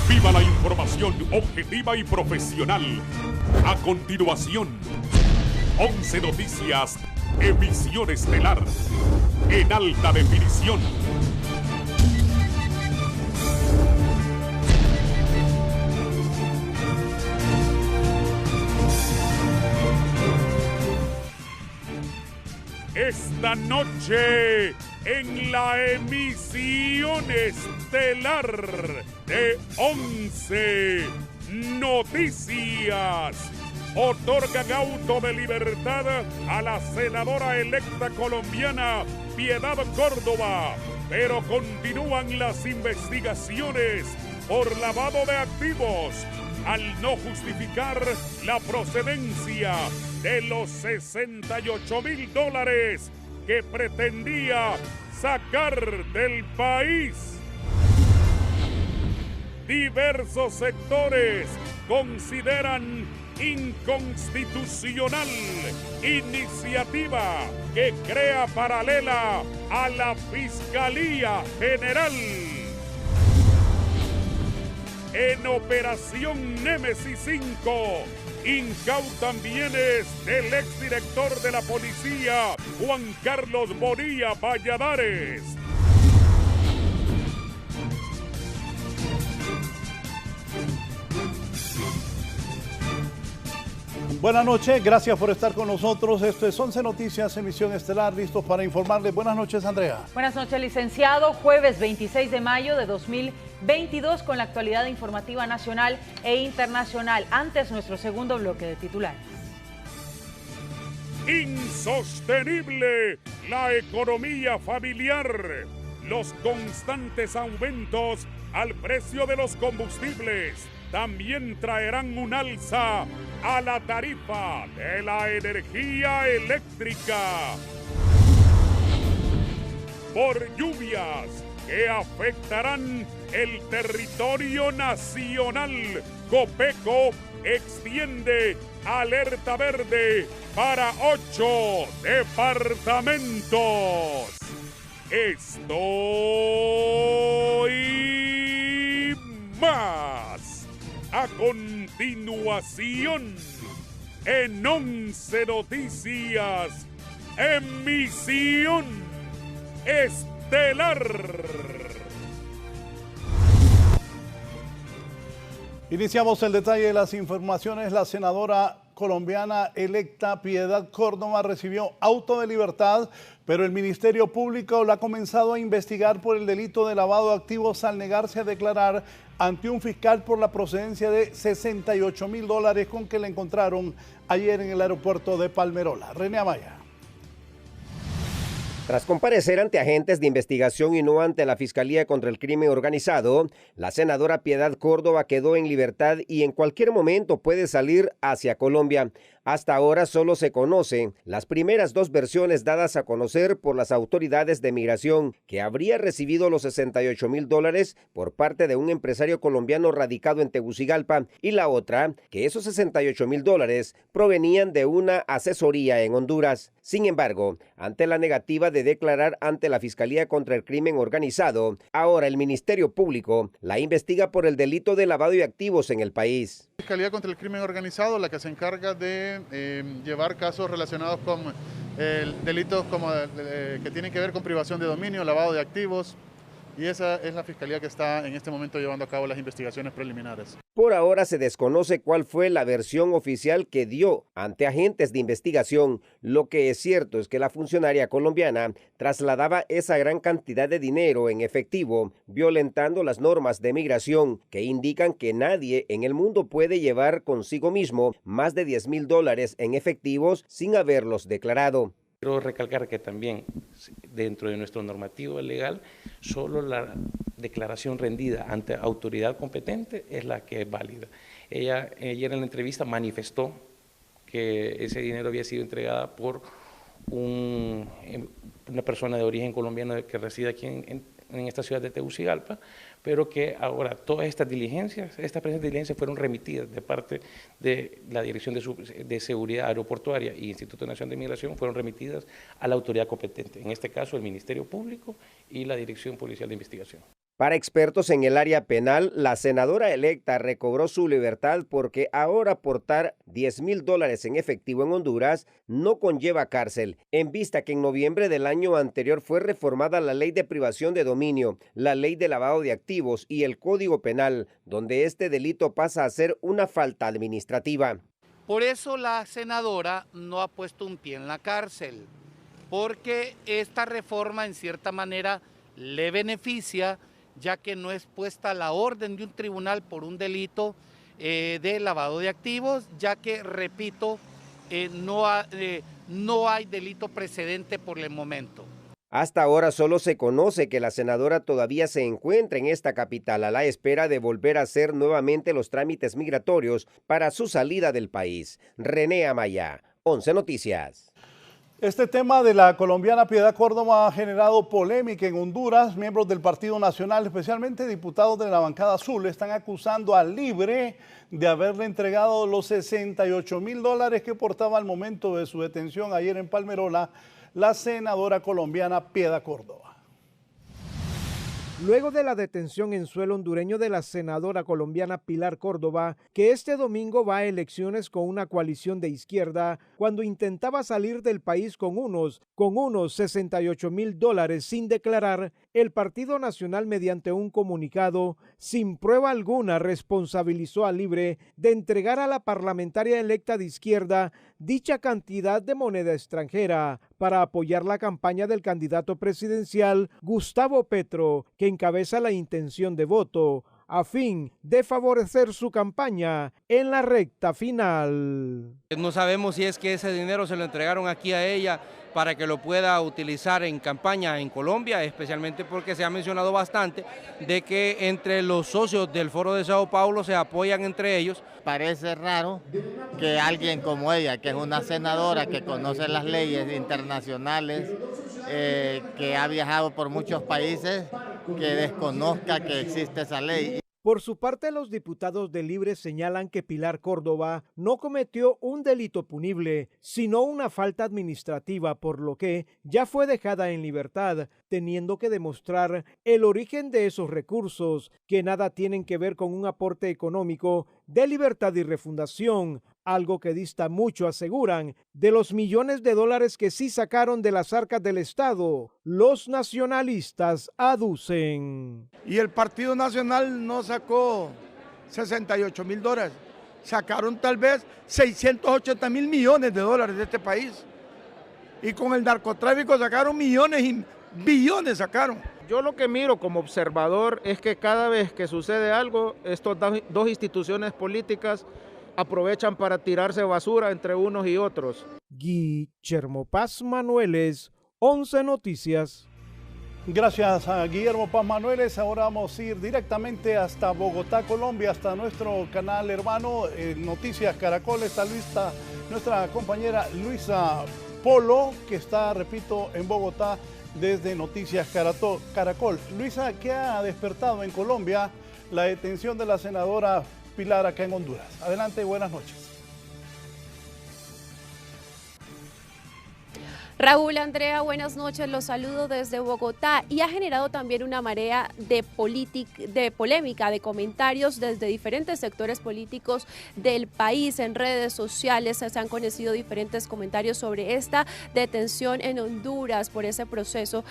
Viva la información objetiva y profesional. A continuación, 11 Noticias, emisión estelar, en alta definición. Esta noche, en la emisión estelar de 11 Noticias, otorgan auto de libertad a la senadora electa colombiana Piedad Córdoba, pero continúan las investigaciones por lavado de activos al no justificar la procedencia de los $68,000 que pretendía sacar del país. Diversos sectores consideran inconstitucional iniciativa que crea paralela a la Fiscalía General. En Operación Némesis 5, incautan bienes del exdirector de la policía, Juan Carlos Bonilla Valladares. Buenas noches, gracias por estar con nosotros. Esto es 11 Noticias, emisión estelar, listos para informarles. Buenas noches, Andrea. Buenas noches, licenciado. Jueves 26 de mayo de 2022 con la actualidad informativa nacional e internacional. Antes, nuestro segundo bloque de titulares. Insostenible la economía familiar. Los constantes aumentos al precio de los combustibles también traerán un alza a la tarifa de la energía eléctrica. Por lluvias que afectarán el territorio nacional, Copeco extiende alerta verde para 8 departamentos. Esto y más a continuación en 11 Noticias, emisión estelar. Iniciamos el detalle de las informaciones. La senadora colombiana electa Piedad Córdoba recibió auto de libertad, pero el Ministerio Público la ha comenzado a investigar por el delito de lavado de activos al negarse a declarar ante un fiscal por la procedencia de $68,000 con que la encontraron ayer en el aeropuerto de Palmerola. René Amaya. Tras comparecer ante agentes de investigación y no ante la Fiscalía contra el Crimen Organizado, la senadora Piedad Córdoba quedó en libertad y en cualquier momento puede salir hacia Colombia. Hasta ahora solo se conocen las primeras dos versiones dadas a conocer por las autoridades de migración, que habría recibido los $68,000 por parte de un empresario colombiano radicado en Tegucigalpa, y la otra, que esos $68,000 provenían de una asesoría en Honduras. Sin embargo, ante la negativa de declarar ante la Fiscalía contra el Crimen Organizado, ahora el Ministerio Público la investiga por el delito de lavado de activos en el país. La Fiscalía contra el Crimen Organizado, la que se encarga de llevar casos relacionados con delitos como que tienen que ver con privación de dominio, lavado de activos, y esa es la Fiscalía que está en este momento llevando a cabo las investigaciones preliminares. Por ahora se desconoce cuál fue la versión oficial que dio ante agentes de investigación. Lo que es cierto es que la funcionaria colombiana trasladaba esa gran cantidad de dinero en efectivo, violentando las normas de migración que indican que nadie en el mundo puede llevar consigo mismo más de $10,000 en efectivos sin haberlos declarado. Quiero recalcar que también dentro de nuestro normativo legal, solo la declaración rendida ante autoridad competente es la que es válida. Ella ayer en la entrevista manifestó que ese dinero había sido entregado por una persona de origen colombiano que reside aquí en esta ciudad de Tegucigalpa, pero que ahora todas estas presentes diligencias fueron remitidas de parte de la Dirección de Seguridad Aeroportuaria y Instituto Nacional de Migración, fueron remitidas a la autoridad competente, en este caso el Ministerio Público y la Dirección Policial de Investigación. Para expertos en el área penal, la senadora electa recobró su libertad porque ahora aportar $10,000 en efectivo en Honduras no conlleva cárcel, en vista que en noviembre del año anterior fue reformada la ley de privación de dominio, la ley de lavado de activos y el Código Penal, donde este delito pasa a ser una falta administrativa. Por eso la senadora no ha puesto un pie en la cárcel, porque esta reforma en cierta manera le beneficia, ya que no es puesta la orden de un tribunal por un delito de lavado de activos, ya que, repito, no hay delito precedente por el momento. Hasta ahora solo se conoce que la senadora todavía se encuentra en esta capital a la espera de volver a hacer nuevamente los trámites migratorios para su salida del país. René Amaya, 11 Noticias. Este tema de la colombiana Piedad Córdoba ha generado polémica en Honduras. Miembros del Partido Nacional, especialmente diputados de la bancada azul, están acusando a Libre de haberle entregado los $68,000 que portaba al momento de su detención ayer en Palmerola la senadora colombiana Piedad Córdoba. Luego de la detención en suelo hondureño de la senadora colombiana Pilar Córdoba, que este domingo va a elecciones con una coalición de izquierda, cuando intentaba salir del país con unos $68,000 sin declarar, el Partido Nacional, mediante un comunicado, sin prueba alguna, responsabilizó a Libre de entregar a la parlamentaria electa de izquierda dicha cantidad de moneda extranjera para apoyar la campaña del candidato presidencial Gustavo Petro, que encabeza la intención de voto, a fin de favorecer su campaña en la recta final. No sabemos si es que ese dinero se lo entregaron aquí a ella para que lo pueda utilizar en campaña en Colombia, especialmente porque se ha mencionado bastante de que entre los socios del Foro de Sao Paulo se apoyan entre ellos. Parece raro que alguien como ella, que es una senadora que conoce las leyes internacionales, que ha viajado por muchos países, que desconozca que existe esa ley. Por su parte, los diputados de Libre señalan que Pilar Córdoba no cometió un delito punible, sino una falta administrativa, por lo que ya fue dejada en libertad, teniendo que demostrar el origen de esos recursos, que nada tienen que ver con un aporte económico de Libertad y Refundación, algo que dista mucho, aseguran, de los millones de dólares que sí sacaron de las arcas del Estado. Los nacionalistas aducen. Y el Partido Nacional no sacó $68,000, sacaron tal vez 680,000 millones de dólares de este país. Y con el narcotráfico sacaron millones y billones sacaron. Yo lo que miro como observador es que cada vez que sucede algo, estas dos instituciones políticas aprovechan para tirarse basura entre unos y otros. Guillermo Paz Manueles, 11 Noticias. Gracias a Guillermo Paz Manueles. Ahora vamos a ir directamente hasta Bogotá, Colombia, hasta nuestro canal hermano Noticias Caracol. Está lista nuestra compañera Luisa Polo, que está, repito, en Bogotá desde Noticias Caracol. Luisa, ¿qué ha despertado en Colombia la detención de la senadora Pilar acá en Honduras? Adelante, buenas noches. Raúl, Andrea, buenas noches, los saludo desde Bogotá, y ha generado también una marea de polémica, de comentarios desde diferentes sectores políticos del país. En redes sociales se han conocido diferentes comentarios sobre esta detención en Honduras por ese proceso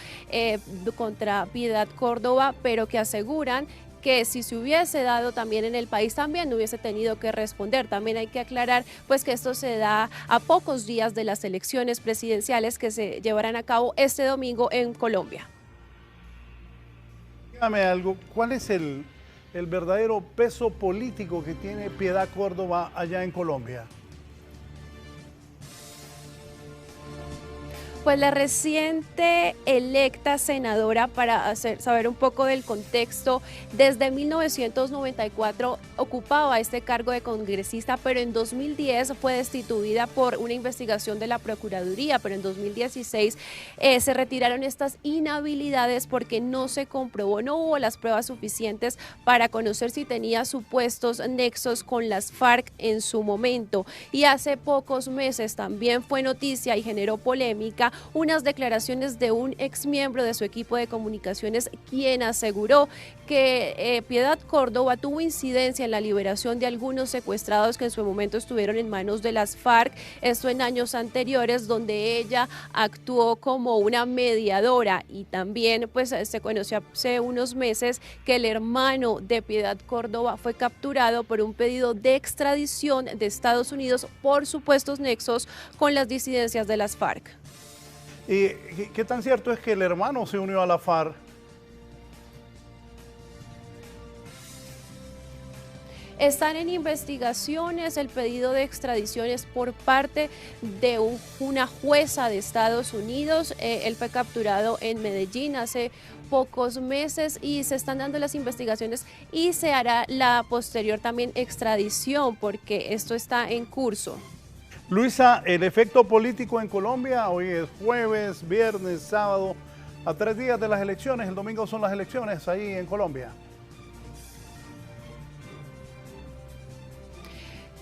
contra Piedad Córdoba, pero que aseguran que si se hubiese dado también en el país, también no hubiese tenido que responder. También hay que aclarar pues que esto se da a pocos días de las elecciones presidenciales que se llevarán a cabo este domingo en Colombia. Dígame algo, ¿cuál es el verdadero peso político que tiene Piedad Córdoba allá en Colombia? Pues la reciente electa senadora, para saber un poco del contexto, desde 1994 ocupaba este cargo de congresista, pero en 2010 fue destituida por una investigación de la Procuraduría, pero en 2016 se retiraron estas inhabilidades porque no se comprobó, no hubo las pruebas suficientes para conocer si tenía supuestos nexos con las FARC en su momento. Y hace pocos meses también fue noticia y generó polémica unas declaraciones de un exmiembro de su equipo de comunicaciones, quien aseguró que Piedad Córdoba tuvo incidencia en la liberación de algunos secuestrados que en su momento estuvieron en manos de las FARC, esto en años anteriores, donde ella actuó como una mediadora, y también pues se conoció hace unos meses que el hermano de Piedad Córdoba fue capturado por un pedido de extradición de Estados Unidos por supuestos nexos con las disidencias de las FARC. ¿Y qué tan cierto es que el hermano se unió a la FARC? Están en investigaciones, el pedido de extradición es por parte de una jueza de Estados Unidos. Él fue capturado en Medellín hace pocos meses y se están dando las investigaciones y se hará la posterior también extradición, porque esto está en curso. Luisa, el efecto político en Colombia, hoy es jueves, viernes, sábado, a 3 días de las elecciones, el domingo son las elecciones ahí en Colombia.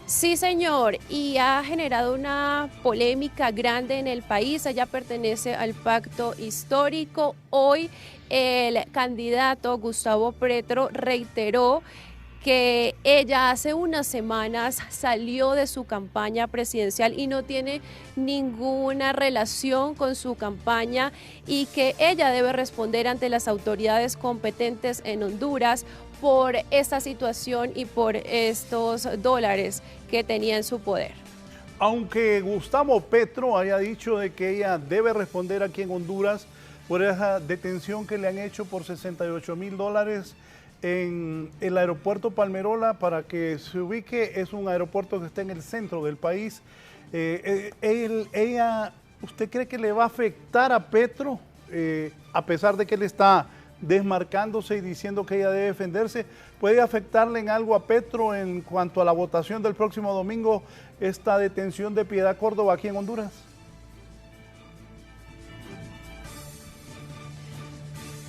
Sí, señor, y ha generado una polémica grande en el país. Ella pertenece al pacto histórico. Hoy el candidato Gustavo Petro reiteró que ella hace unas semanas salió de su campaña presidencial y no tiene ninguna relación con su campaña, y que ella debe responder ante las autoridades competentes en Honduras por esta situación y por estos dólares que tenía en su poder. Aunque Gustavo Petro haya dicho de que ella debe responder aquí en Honduras por esa detención que le han hecho por $68,000 en el aeropuerto Palmerola, para que se ubique, es un aeropuerto que está en el centro del país. ¿Usted cree que le va a afectar a Petro, a pesar de que él está desmarcándose y diciendo que ella debe defenderse? ¿Puede afectarle en algo a Petro en cuanto a la votación del próximo domingo, esta detención de Piedad Córdoba aquí en Honduras?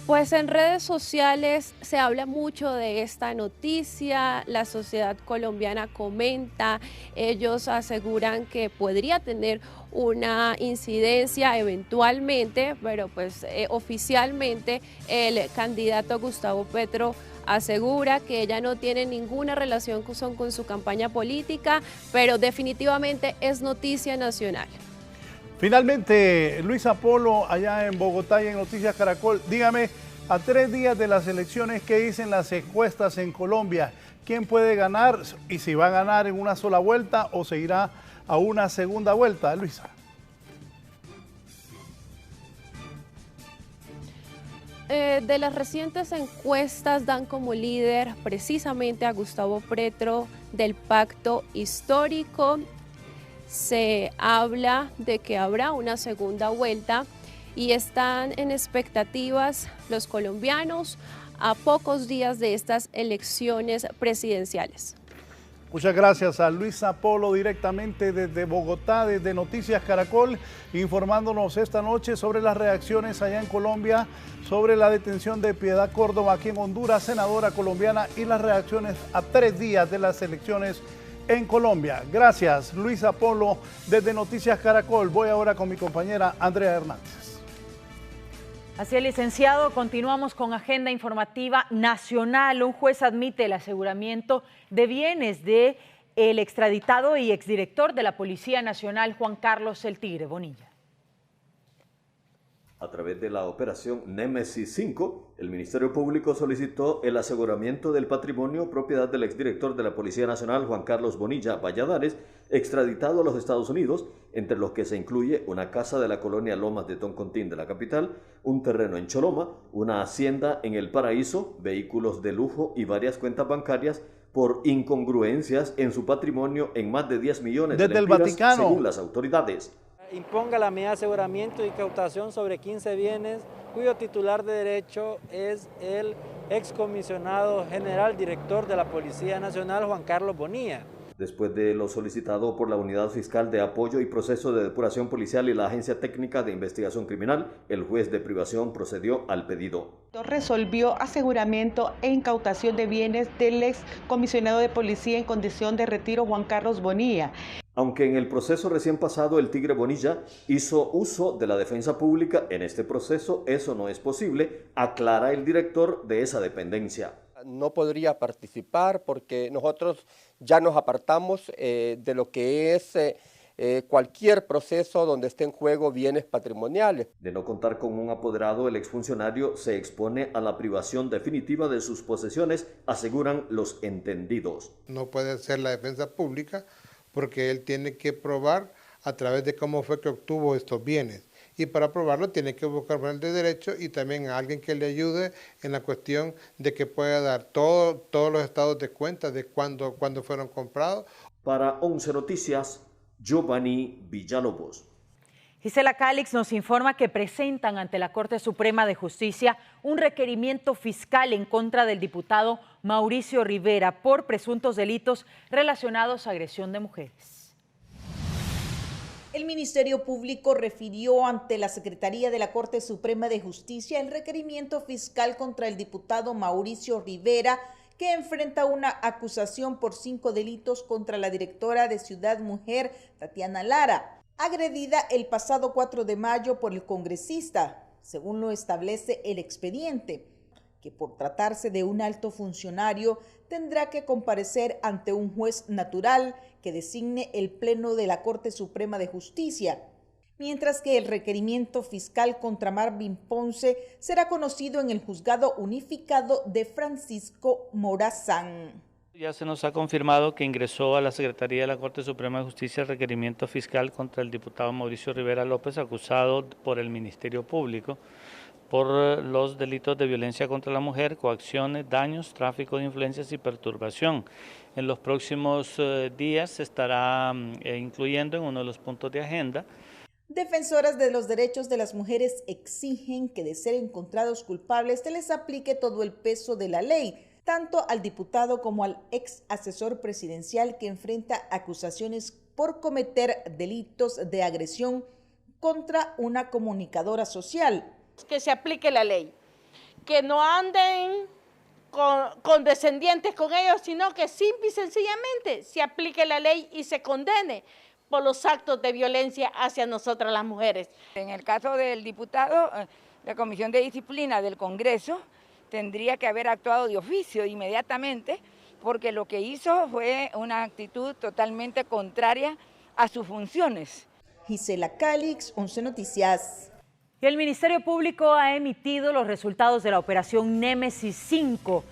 Pues en redes sociales se habla mucho de esta noticia, la sociedad colombiana comenta, ellos aseguran que podría tener una incidencia eventualmente, pero pues oficialmente el candidato Gustavo Petro asegura que ella no tiene ninguna relación con su campaña política, pero definitivamente es noticia nacional. Finalmente, Luisa Polo, allá en Bogotá y en Noticias Caracol, dígame, a 3 días de las elecciones, ¿qué dicen las encuestas en Colombia? ¿Quién puede ganar y si va a ganar en una sola vuelta o se irá a una segunda vuelta, Luisa? De las recientes encuestas dan como líder precisamente a Gustavo Petro del pacto histórico. Se habla de que habrá una segunda vuelta y están en expectativas los colombianos a pocos días de estas elecciones presidenciales. Muchas gracias a Luisa Polo directamente desde Bogotá, desde Noticias Caracol, informándonos esta noche sobre las reacciones allá en Colombia, sobre la detención de Piedad Córdoba aquí en Honduras, senadora colombiana, y las reacciones a 3 días de las elecciones en Colombia. Gracias, Luisa Polo, desde Noticias Caracol. Voy ahora con mi compañera Andrea Hernández. Así es, licenciado. Continuamos con agenda informativa nacional. Un juez admite el aseguramiento de bienes de el extraditado y exdirector de la Policía Nacional, Juan Carlos El Tigre Bonilla. A través de la operación Némesis 5, el Ministerio Público solicitó el aseguramiento del patrimonio propiedad del exdirector de la Policía Nacional, Juan Carlos Bonilla Valladares, extraditado a los Estados Unidos, entre los que se incluye una casa de la colonia Lomas de Toncontín de la capital, un terreno en Choloma, una hacienda en El Paraíso, vehículos de lujo y varias cuentas bancarias por incongruencias en su patrimonio en más de 10 millones de lempiras, según las autoridades. Imponga la medida de aseguramiento y cautación sobre 15 bienes cuyo titular de derecho es el excomisionado general director de la Policía Nacional, Juan Carlos Bonilla. Después de lo solicitado por la Unidad Fiscal de Apoyo y Proceso de Depuración Policial y la Agencia Técnica de Investigación Criminal, el juez de privación procedió al pedido. Resolvió aseguramiento e incautación de bienes del ex comisionado de policía en condición de retiro Juan Carlos Bonilla. Aunque en el proceso recién pasado el Tigre Bonilla hizo uso de la defensa pública, en este proceso eso no es posible, aclara el director de esa dependencia. No podría participar porque nosotros ya nos apartamos de lo que es cualquier proceso donde esté en juego bienes patrimoniales. De no contar con un apoderado, el exfuncionario se expone a la privación definitiva de sus posesiones, aseguran los entendidos. No puede ser la defensa pública porque él tiene que probar a través de cómo fue que obtuvo estos bienes. Y para probarlo tiene que buscar el de derecho y también a alguien que le ayude en la cuestión de que pueda dar todos los estados de cuenta de cuándo fueron comprados. Para 11 Noticias, Giovanni Villalobos. Gisela Calix nos informa que presentan ante la Corte Suprema de Justicia un requerimiento fiscal en contra del diputado Mauricio Rivera por presuntos delitos relacionados a agresión de mujeres. El Ministerio Público refirió ante la Secretaría de la Corte Suprema de Justicia el requerimiento fiscal contra el diputado Mauricio Rivera, que enfrenta una acusación por 5 delitos contra la directora de Ciudad Mujer, Tatiana Lara, agredida el pasado 4 de mayo por el congresista, según lo establece el expediente, que por tratarse de un alto funcionario tendrá que comparecer ante un juez natural que designe el Pleno de la Corte Suprema de Justicia, mientras que el requerimiento fiscal contra Marvin Ponce será conocido en el Juzgado Unificado de Francisco Morazán. Ya se nos ha confirmado que ingresó a la Secretaría de la Corte Suprema de Justicia el requerimiento fiscal contra el diputado Mauricio Rivera López, acusado por el Ministerio Público por los delitos de violencia contra la mujer, coacciones, daños, tráfico de influencias y perturbación. En los próximos días se estará incluyendo en uno de los puntos de agenda. Defensoras de los derechos de las mujeres exigen que de ser encontrados culpables se les aplique todo el peso de la ley, tanto al diputado como al ex asesor presidencial que enfrenta acusaciones por cometer delitos de agresión contra una comunicadora social. Que se aplique la ley, que no anden condescendientes con ellos, sino que simple y sencillamente se aplique la ley y se condene por los actos de violencia hacia nosotras las mujeres. En el caso del diputado, la Comisión de Disciplina del Congreso tendría que haber actuado de oficio inmediatamente, porque lo que hizo fue una actitud totalmente contraria a sus funciones. Gisela Calix, 11 Noticias. Y el Ministerio Público ha emitido los resultados de la operación Némesis 5.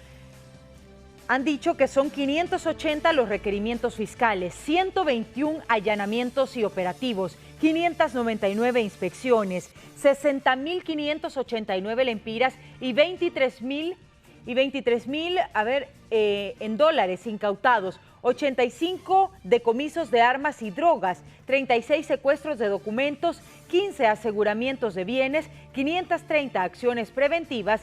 Han dicho que son 580 los requerimientos fiscales, 121 allanamientos y operativos, 599 inspecciones, 60.589 lempiras y 23.000 en dólares incautados, 85 decomisos de armas y drogas, 36 secuestros de documentos, 15 aseguramientos de bienes, 530 acciones preventivas,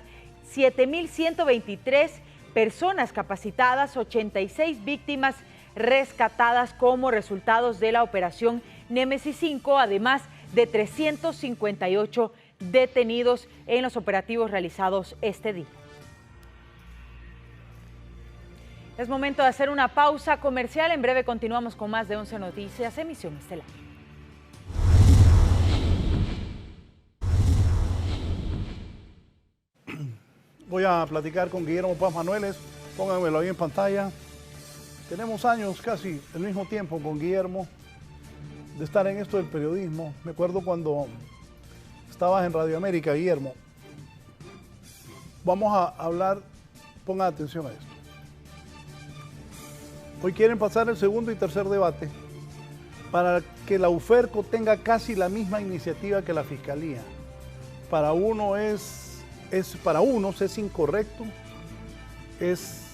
7.123 personas capacitadas, 86 víctimas rescatadas como resultados de la operación Némesis 5, además de 358 detenidos en los operativos realizados este día. Es momento de hacer una pausa comercial. En breve continuamos con más de 11 Noticias, emisión estelar. Voy a platicar con Guillermo Paz Manueles, pónganmelo ahí en pantalla. Tenemos años casi al mismo tiempo con Guillermo de estar en esto del periodismo. Me acuerdo cuando estabas en Radio América, Guillermo. Vamos a hablar, pongan atención a esto. Hoy quieren pasar el segundo y tercer debate para que la UFERCO tenga casi la misma iniciativa que la Fiscalía. Para unos es incorrecto, es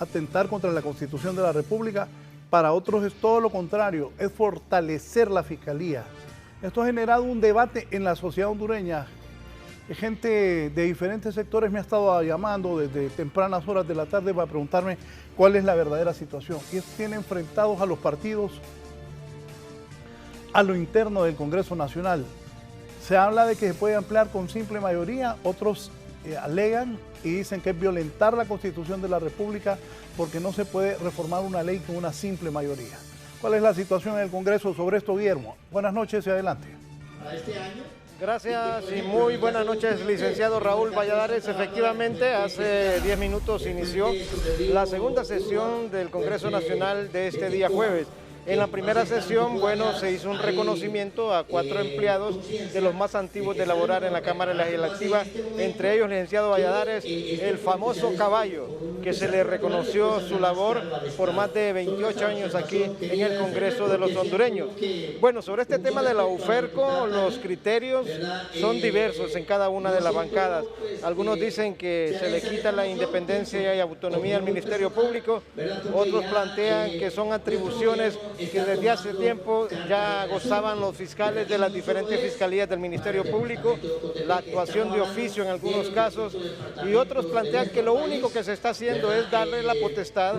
atentar contra la Constitución de la República. Para otros es todo lo contrario, es fortalecer la Fiscalía. Esto ha generado un debate en la sociedad hondureña Gente de diferentes sectores me ha estado llamando desde tempranas horas de la tarde para preguntarme cuál es la verdadera situación. Y tienen enfrentados a los partidos, a lo interno del Congreso Nacional. Se habla de que se puede ampliar con simple mayoría, otros alegan y dicen que es violentar la Constitución de la República porque no se puede reformar una ley con una simple mayoría. ¿Cuál es la situación en el Congreso sobre esto, Guillermo? Buenas noches y adelante. Gracias y muy buenas noches, licenciado Raúl Valladares. Efectivamente, hace 10 minutos inició la segunda sesión del Congreso Nacional de este día jueves. En la primera sesión, bueno, se hizo un reconocimiento a 4 empleados de los más antiguos de laborar en la Cámara Legislativa, entre ellos, licenciado Valladares, el famoso caballo, que se le reconoció su labor por más de 28 años aquí en el Congreso de los hondureños. Bueno, sobre este tema de la UFERCO, los criterios son diversos en cada una de las bancadas. Algunos dicen que se le quita la independencia y autonomía al Ministerio Público, otros plantean que son atribuciones que desde hace tiempo ya gozaban los fiscales de las diferentes fiscalías del Ministerio Público, la actuación de oficio en algunos casos, y otros plantean que lo único que se está haciendo es darle la potestad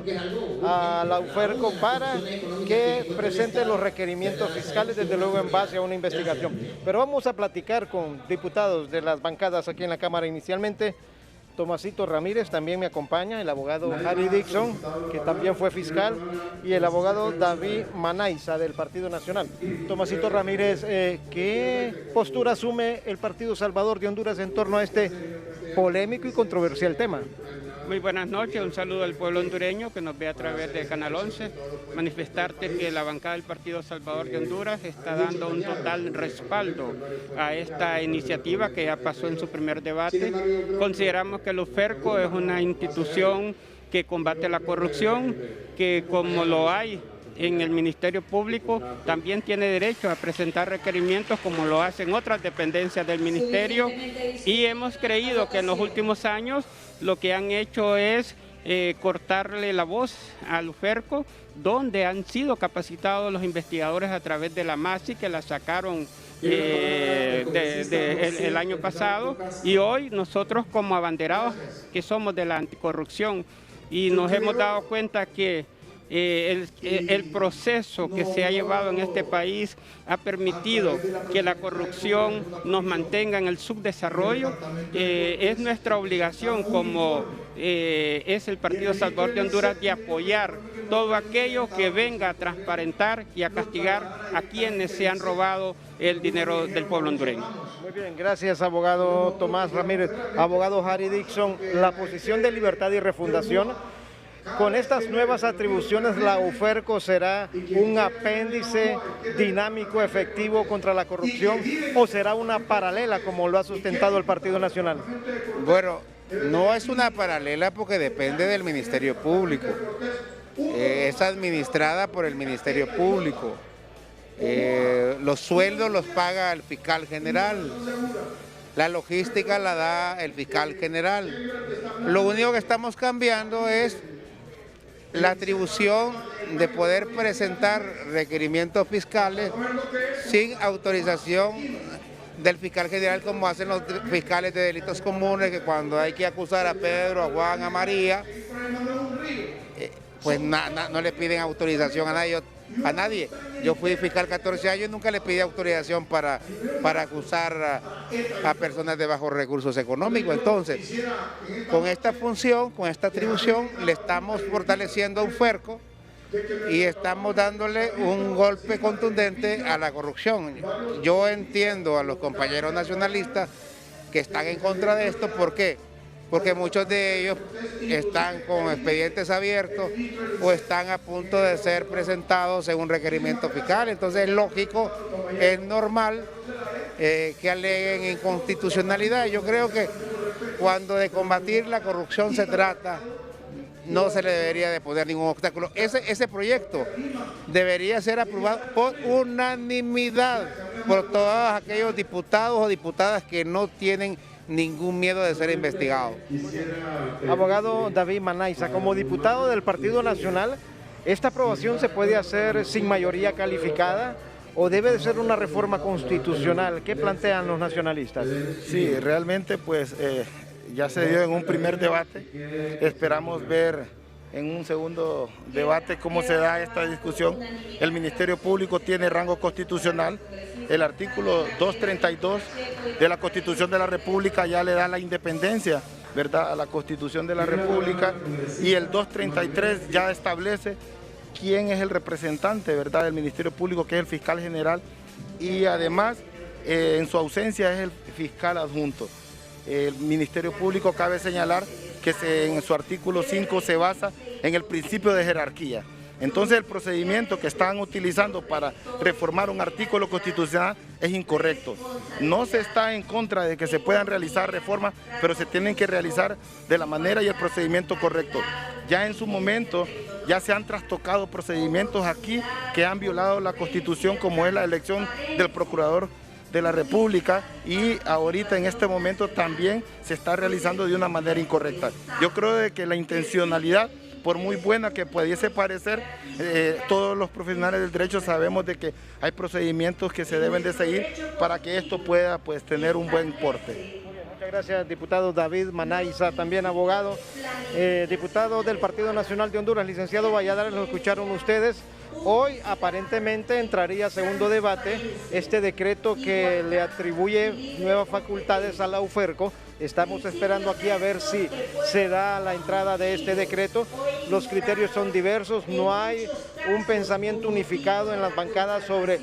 a la UFERCO para que presente los requerimientos fiscales, desde luego en base a una investigación. Pero vamos a platicar con diputados de las bancadas aquí en la Cámara inicialmente. Tomasito Ramírez también me acompaña, el abogado Harry Dixon, que también fue fiscal, y el abogado David Manaiza del Partido Nacional. Tomasito Ramírez, ¿qué postura asume el Partido Salvador de Honduras en torno a este polémico y controversial tema? Muy buenas noches, un saludo al pueblo hondureño que nos ve a través del Canal 11. Manifestarte que la bancada del Partido Salvador de Honduras está dando un total respaldo a esta iniciativa que ya pasó en su primer debate. Consideramos que el UFERCO es una institución que combate la corrupción, que como lo hay en el Ministerio Público, también tiene derecho a presentar requerimientos como lo hacen otras dependencias del Ministerio, y hemos creído que en los últimos años lo que han hecho es cortarle la voz al UFERCO, donde han sido capacitados los investigadores a través de la MASI, que la sacaron el año pasado, y hoy nosotros como abanderados que somos de la anticorrupción, y nos hemos dado cuenta que el proceso que se ha llevado en este país ha permitido que la corrupción nos mantenga en el subdesarrollo. Es nuestra obligación como es el Partido Salvador de Honduras de apoyar todo aquello que venga a transparentar y a castigar a quienes se han robado el dinero del pueblo hondureño. Muy bien, gracias, abogado Tomás Ramírez. Abogado Harry Dixon, la posición de Libertad y Refundación: con estas nuevas atribuciones, ¿la UFERCO será un apéndice dinámico, efectivo contra la corrupción, o será una paralela como lo ha sustentado el Partido Nacional? Bueno, no es una paralela porque depende del Ministerio Público. Es administrada por el Ministerio Público. Los sueldos los paga el fiscal general. La logística la da el fiscal general. Lo único que estamos cambiando es la atribución de poder presentar requerimientos fiscales sin autorización del fiscal general, como hacen los fiscales de delitos comunes, que cuando hay que acusar a Pedro, a Juan, a María, pues no le piden autorización a nadie. Yo fui fiscal 14 años y nunca le pedí autorización para acusar a personas de bajos recursos económicos. Entonces, con esta función, con esta atribución, le estamos fortaleciendo a UFERCO y estamos dándole un golpe contundente a la corrupción. Yo entiendo a los compañeros nacionalistas que están en contra de esto. ¿Por qué? Porque muchos de ellos están con expedientes abiertos o están a punto de ser presentados en un requerimiento fiscal. Entonces es lógico, es normal que aleguen inconstitucionalidad. Yo creo que cuando de combatir la corrupción se trata, no se le debería de poner ningún obstáculo. Ese proyecto debería ser aprobado por unanimidad por todos aquellos diputados o diputadas que no tienen ningún miedo de ser investigado. Abogado David Manaiza, como diputado del Partido Nacional, ¿esta aprobación se puede hacer sin mayoría calificada? o debe de ser una reforma constitucional? ¿Qué plantean los nacionalistas? Sí, realmente pues ya se dio en un primer debate, esperamos ver en un segundo debate cómo se da esta discusión. El Ministerio Público tiene rango constitucional, el artículo 232 de la Constitución de la República ya le da la independencia, ¿verdad?, a la Constitución de la República, y el 233 ya establece quién es el representante, ¿verdad?, del Ministerio Público, que es el fiscal general, y además en su ausencia es el fiscal adjunto. El Ministerio Público, cabe señalar que en su artículo 5 se basa en el principio de jerarquía. Entonces el procedimiento que están utilizando para reformar un artículo constitucional es incorrecto. No se está en contra de que se puedan realizar reformas, pero se tienen que realizar de la manera y el procedimiento correcto. Ya en su momento ya se han trastocado procedimientos aquí que han violado la Constitución, como es la elección del Procurador de la República, y ahorita en este momento también se está realizando de una manera incorrecta. Yo creo de que la intencionalidad, por muy buena que pudiese parecer, todos los profesionales del derecho sabemos de que hay procedimientos que se deben de seguir para que esto pueda pues tener un buen porte. Muchas gracias, diputado David Manaiza, también abogado, diputado del Partido Nacional de Honduras, licenciado Valladares, lo escucharon ustedes. Hoy aparentemente entraría a segundo debate este decreto que le atribuye nuevas facultades a la UFERCO. Estamos esperando aquí a ver si se da la entrada de este decreto. Los criterios son diversos, no hay un pensamiento unificado en las bancadas sobre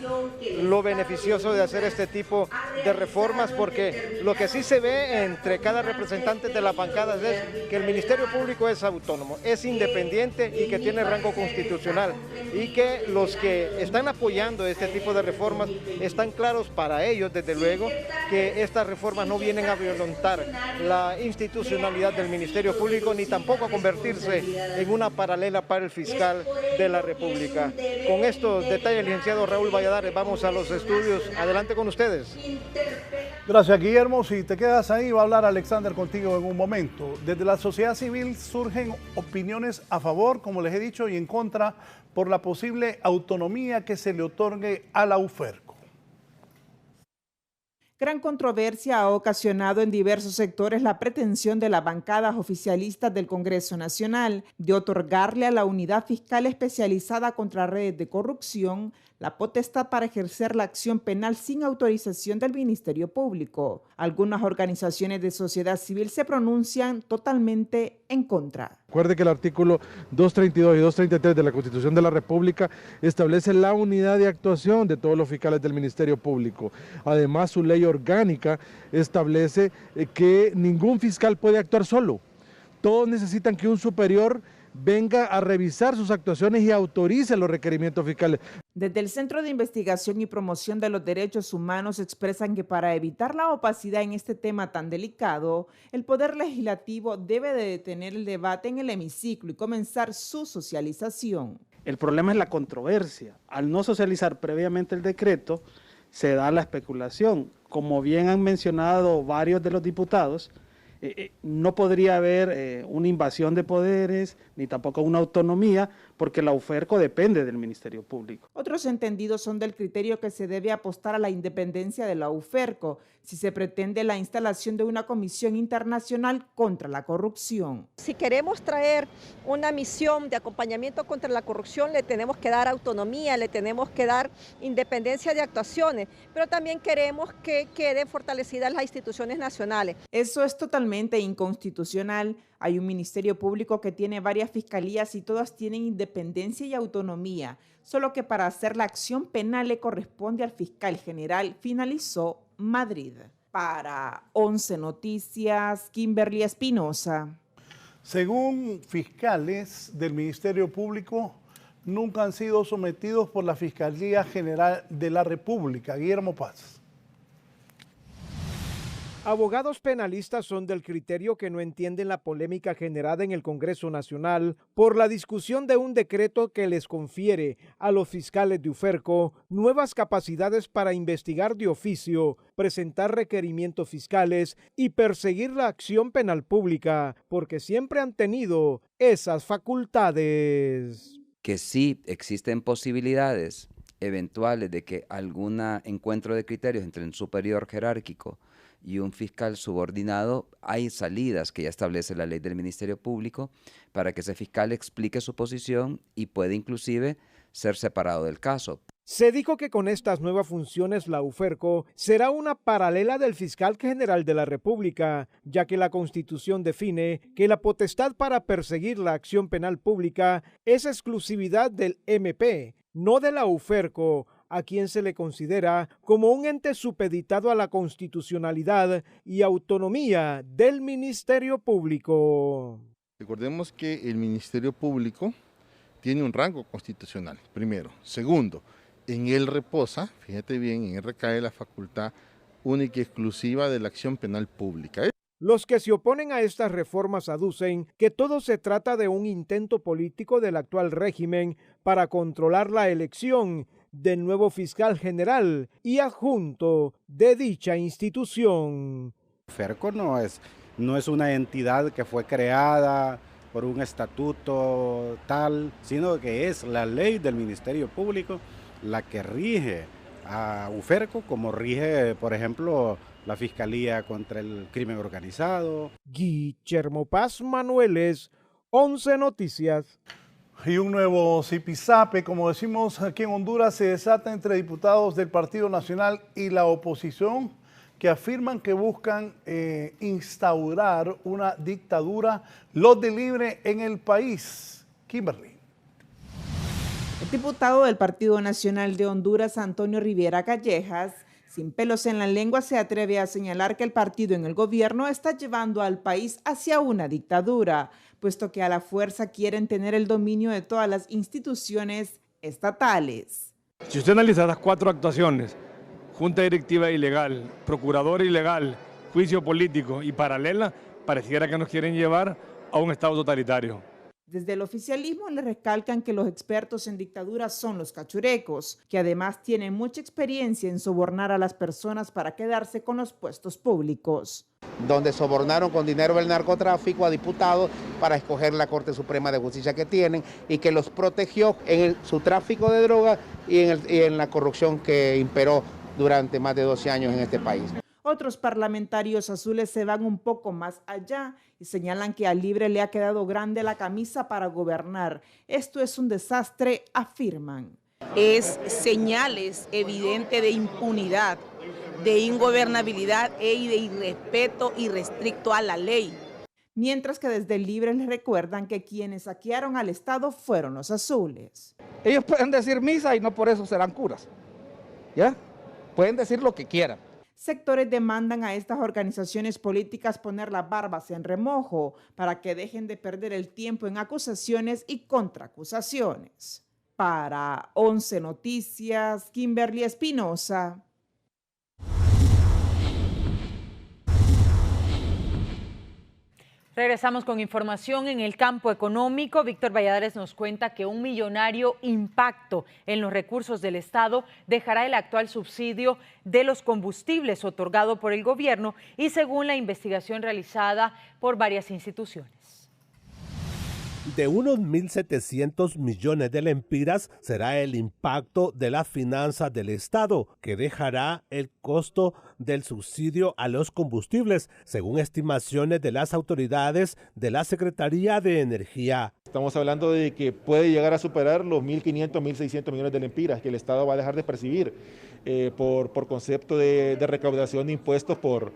lo beneficioso de hacer este tipo de reformas, porque lo que sí se ve entre cada representante de las bancadas es que el Ministerio Público es autónomo, es independiente y que tiene rango constitucional, y que los que están apoyando este tipo de reformas están claros para ellos, desde luego, que estas reformas no vienen a violentar la institucionalidad del Ministerio Público, ni tampoco a convertirse en una paralela para el fiscal de la República. Con estos detalles, licenciado Raúl Valladares, vamos a los estudios. Adelante con ustedes. Gracias, Guillermo. Si te quedas ahí, va a hablar Alexander contigo en un momento. Desde la sociedad civil surgen opiniones a favor, como les he dicho, y en contra por la posible autonomía que se le otorgue a la UFERCO. Gran controversia ha ocasionado en diversos sectores la pretensión de las bancadas oficialistas del Congreso Nacional de otorgarle a la Unidad Fiscal Especializada contra Redes de Corrupción la potestad para ejercer la acción penal sin autorización del Ministerio Público. Algunas organizaciones de sociedad civil se pronuncian totalmente en contra. Recuerde que el artículo 232 y 233 de la Constitución de la República establece la unidad de actuación de todos los fiscales del Ministerio Público. Además, su ley orgánica establece que ningún fiscal puede actuar solo. Todos necesitan que un superior venga a revisar sus actuaciones y autorice los requerimientos fiscales. Desde el Centro de Investigación y Promoción de los Derechos Humanos expresan que para evitar la opacidad en este tema tan delicado, el Poder Legislativo debe de detener el debate en el hemiciclo y comenzar su socialización. El problema es la controversia. Al no socializar previamente el decreto, se da la especulación. Como bien han mencionado varios de los diputados, no podría haber una invasión de poderes, ni tampoco una autonomía, porque la UFERCO depende del Ministerio Público. Otros entendidos son del criterio que se debe apostar a la independencia de la UFERCO si se pretende la instalación de una comisión internacional contra la corrupción. Si queremos traer una misión de acompañamiento contra la corrupción, le tenemos que dar autonomía, le tenemos que dar independencia de actuaciones, pero también queremos que queden fortalecidas las instituciones nacionales. Eso es totalmente inconstitucional. Hay un Ministerio Público que tiene varias fiscalías y todas tienen independencia y autonomía, solo que para hacer la acción penal le corresponde al fiscal general, finalizó Madrid. Para 11 Noticias, Kimberly Espinosa. Según fiscales del Ministerio Público, nunca han sido sometidos por la Fiscalía General de la República. Guillermo Paz. Abogados penalistas son del criterio que no entienden la polémica generada en el Congreso Nacional por la discusión de un decreto que les confiere a los fiscales de UFERCO nuevas capacidades para investigar de oficio, presentar requerimientos fiscales y perseguir la acción penal pública, porque siempre han tenido esas facultades. Que sí existen posibilidades eventuales de que algún encuentro de criterios entre un superior jerárquico y un fiscal subordinado, hay salidas que ya establece la ley del Ministerio Público para que ese fiscal explique su posición y puede inclusive ser separado del caso. Se dijo que con estas nuevas funciones la UFERCO será una paralela del Fiscal General de la República, ya que la Constitución define que la potestad para perseguir la acción penal pública es exclusividad del MP, no de la UFERCO, a quien se le considera como un ente supeditado a la constitucionalidad y autonomía del Ministerio Público. Recordemos que el Ministerio Público tiene un rango constitucional, primero. Segundo, en él reposa, fíjate bien, en él recae la facultad única y exclusiva de la acción penal pública. Los que se oponen a estas reformas aducen que todo se trata de un intento político del actual régimen para controlar la elección del nuevo fiscal general y adjunto de dicha institución. UFERCO no es una entidad que fue creada por un estatuto tal, sino que es la ley del Ministerio Público la que rige a UFERCO, como rige, por ejemplo, la Fiscalía contra el Crimen Organizado. Guillermo Paz Manueles, 11 Noticias. Y un nuevo zipizape, como decimos aquí en Honduras, se desata entre diputados del Partido Nacional y la oposición, que afirman que buscan instaurar una dictadura los de libre en el país. Kimberly. El diputado del Partido Nacional de Honduras, Antonio Rivera Callejas, sin pelos en la lengua, se atreve a señalar que el partido en el gobierno está llevando al país hacia una dictadura, puesto que a la fuerza quieren tener el dominio de todas las instituciones estatales. Si usted analiza las 4 actuaciones, junta directiva ilegal, procurador ilegal, juicio político y paralela, pareciera que nos quieren llevar a un estado totalitario. Desde el oficialismo le recalcan que los expertos en dictaduras son los cachurecos, que además tienen mucha experiencia en sobornar a las personas para quedarse con los puestos públicos. Donde sobornaron con dinero del narcotráfico a diputados para escoger la Corte Suprema de Justicia que tienen y que los protegió en su tráfico de drogas y en la corrupción que imperó durante más de 12 años en este país. Otros parlamentarios azules se van un poco más allá y señalan que a Libre le ha quedado grande la camisa para gobernar. Esto es un desastre, afirman. Es señales evidentes de impunidad, de ingobernabilidad y de irrespeto irrestricto a la ley. Mientras que desde Libre les recuerdan que quienes saquearon al Estado fueron los azules. Ellos pueden decir misa y no por eso serán curas, ¿ya? Pueden decir lo que quieran. Sectores demandan a estas organizaciones políticas poner las barbas en remojo para que dejen de perder el tiempo en acusaciones y contraacusaciones. Para 11 Noticias, Kimberly Espinosa. Regresamos con información en el campo económico. Víctor Valladares nos cuenta que un millonario impacto en los recursos del Estado dejará el actual subsidio de los combustibles otorgado por el gobierno y según la investigación realizada por varias instituciones. De unos 1.700 millones de lempiras será el impacto de las finanzas del Estado, que dejará el costo del subsidio a los combustibles, según estimaciones de las autoridades de la Secretaría de Energía. Estamos hablando de que puede llegar a superar los 1.500, 1.600 millones de lempiras que el Estado va a dejar de percibir por concepto de recaudación de impuestos por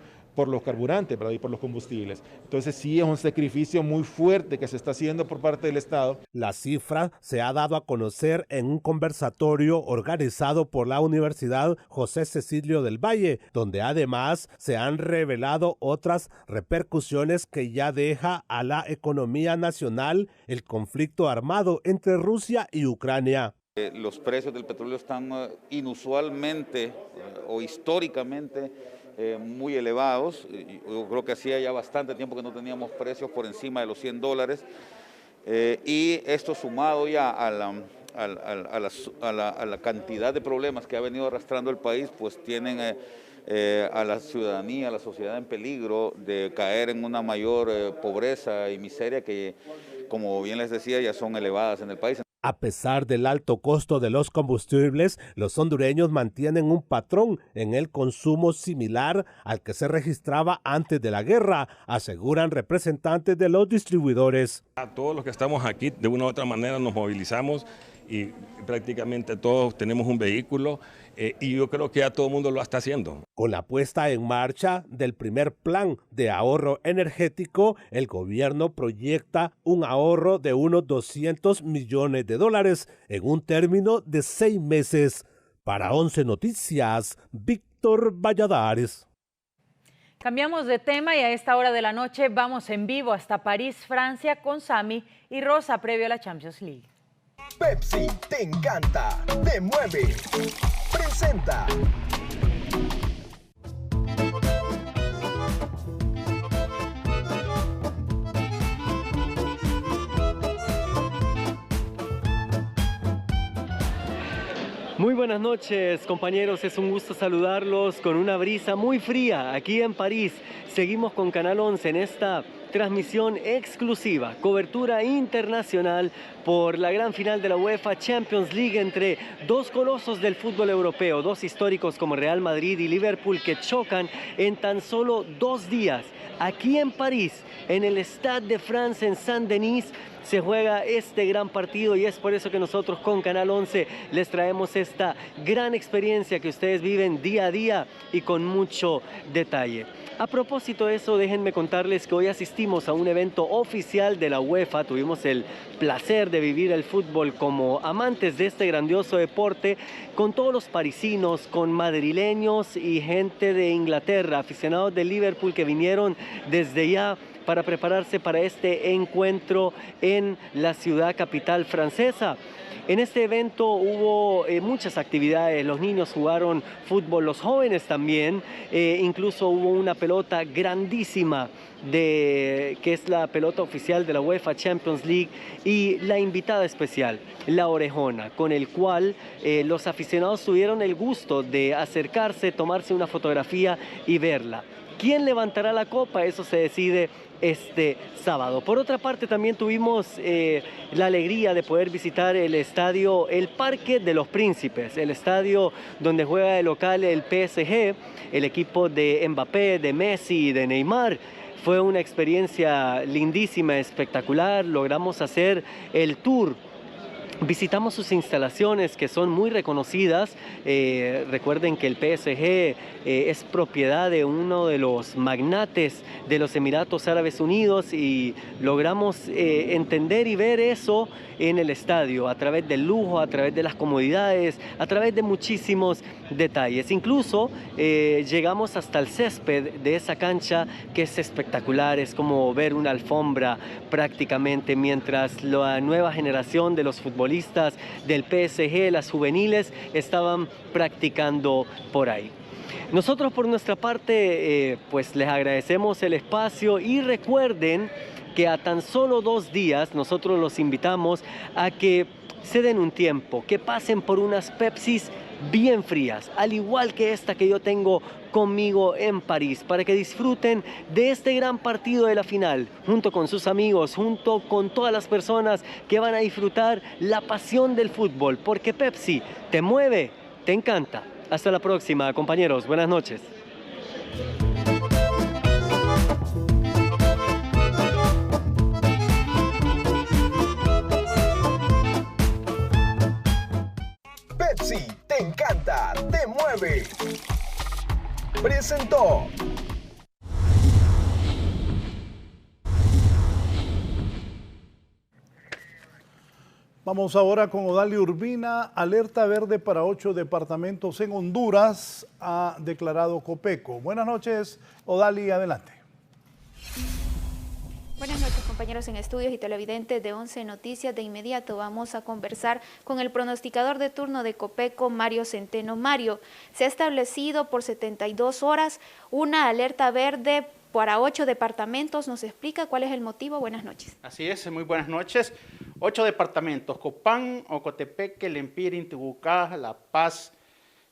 los carburantes, ¿verdad? Y por los combustibles. Entonces sí es un sacrificio muy fuerte que se está haciendo por parte del Estado. La cifra se ha dado a conocer en un conversatorio organizado por la Universidad José Cecilio del Valle, donde además se han revelado otras repercusiones que ya deja a la economía nacional el conflicto armado entre Rusia y Ucrania. Los precios del petróleo están inusualmente o históricamente muy elevados. Yo creo que hacía ya bastante tiempo que no teníamos precios por encima de los $100 y esto sumado ya a la cantidad de problemas que ha venido arrastrando el país, pues tienen a la ciudadanía, a la sociedad en peligro de caer en una mayor pobreza y miseria que, como bien les decía, ya son elevadas en el país. A pesar del alto costo de los combustibles, los hondureños mantienen un patrón en el consumo similar al que se registraba antes de la guerra, aseguran representantes de los distribuidores. A todos los que estamos aquí, de una u otra manera nos movilizamos y prácticamente todos tenemos un vehículo y yo creo que ya todo el mundo lo está haciendo. Con la puesta en marcha del primer plan de ahorro energético, el gobierno proyecta un ahorro de unos $200 millones en un término de 6 meses. Para 11 Noticias, Víctor Valladares. Cambiamos de tema y a esta hora de la noche vamos en vivo hasta París, Francia, con Sami y Rosa previo a la Champions League. Pepsi te encanta, te mueve, presenta. Muy buenas noches, compañeros, es un gusto saludarlos con una brisa muy fría aquí en París. Seguimos con Canal 11 en esta transmisión exclusiva, cobertura internacional por la gran final de la UEFA Champions League entre dos colosos del fútbol europeo, dos históricos como Real Madrid y Liverpool que chocan en tan solo 2 días. Aquí en París, en el Stade de France en Saint-Denis, se juega este gran partido y es por eso que nosotros con Canal 11 les traemos esta gran experiencia que ustedes viven día a día y con mucho detalle. A propósito de eso, déjenme contarles que hoy asistimos a un evento oficial de la UEFA. Tuvimos el placer de vivir el fútbol como amantes de este grandioso deporte, con todos los parisinos, con madrileños y gente de Inglaterra, aficionados de Liverpool que vinieron desde ya para prepararse para este encuentro en la ciudad capital francesa. En este evento hubo muchas actividades, los niños jugaron fútbol, los jóvenes también, incluso hubo una pelota grandísima que es la pelota oficial de la UEFA Champions League y la invitada especial, la Orejona, con el cual los aficionados tuvieron el gusto de acercarse, tomarse una fotografía y verla. ¿Quién levantará la copa? Eso se decide este sábado. Por otra parte, también tuvimos la alegría de poder visitar el estadio, el Parque de los Príncipes, el estadio donde juega de local el PSG, el equipo de Mbappé, de Messi y de Neymar. Fue una experiencia lindísima, espectacular. Logramos hacer el tour. Visitamos sus instalaciones que son muy reconocidas. Recuerden que el PSG es propiedad de uno de los magnates de los Emiratos Árabes Unidos y logramos entender y ver eso en el estadio a través del lujo, a través de las comodidades, a través de muchísimos detalles. Incluso llegamos hasta el césped de esa cancha que es espectacular, es como ver una alfombra prácticamente, mientras la nueva generación de los futbolistas del PSG, las juveniles, estaban practicando por ahí. Nosotros por nuestra parte pues les agradecemos el espacio y recuerden que a tan solo 2 días nosotros los invitamos a que se den un tiempo, que pasen por unas Pepsis bien frías, al igual que esta que yo tengo conmigo en París, para que disfruten de este gran partido de la final, junto con sus amigos, junto con todas las personas que van a disfrutar la pasión del fútbol, porque Pepsi te mueve, te encanta. Hasta la próxima, compañeros. Buenas noches. Pepsi te encanta, te mueve. Presentó. Vamos ahora con Odaly Urbina. Alerta verde para 8 departamentos en Honduras ha declarado Copeco. Buenas noches, Odaly, adelante. Buenas noches, compañeros en estudios y televidentes de 11 Noticias. De inmediato vamos a conversar con el pronosticador de turno de Copeco, Mario Centeno. Mario, se ha establecido por 72 horas una alerta verde para 8 departamentos. ¿Nos explica cuál es el motivo? Buenas noches. Así es, muy buenas noches. 8 departamentos: Copán, Ocotepeque, Lempira, Intibucá, La Paz,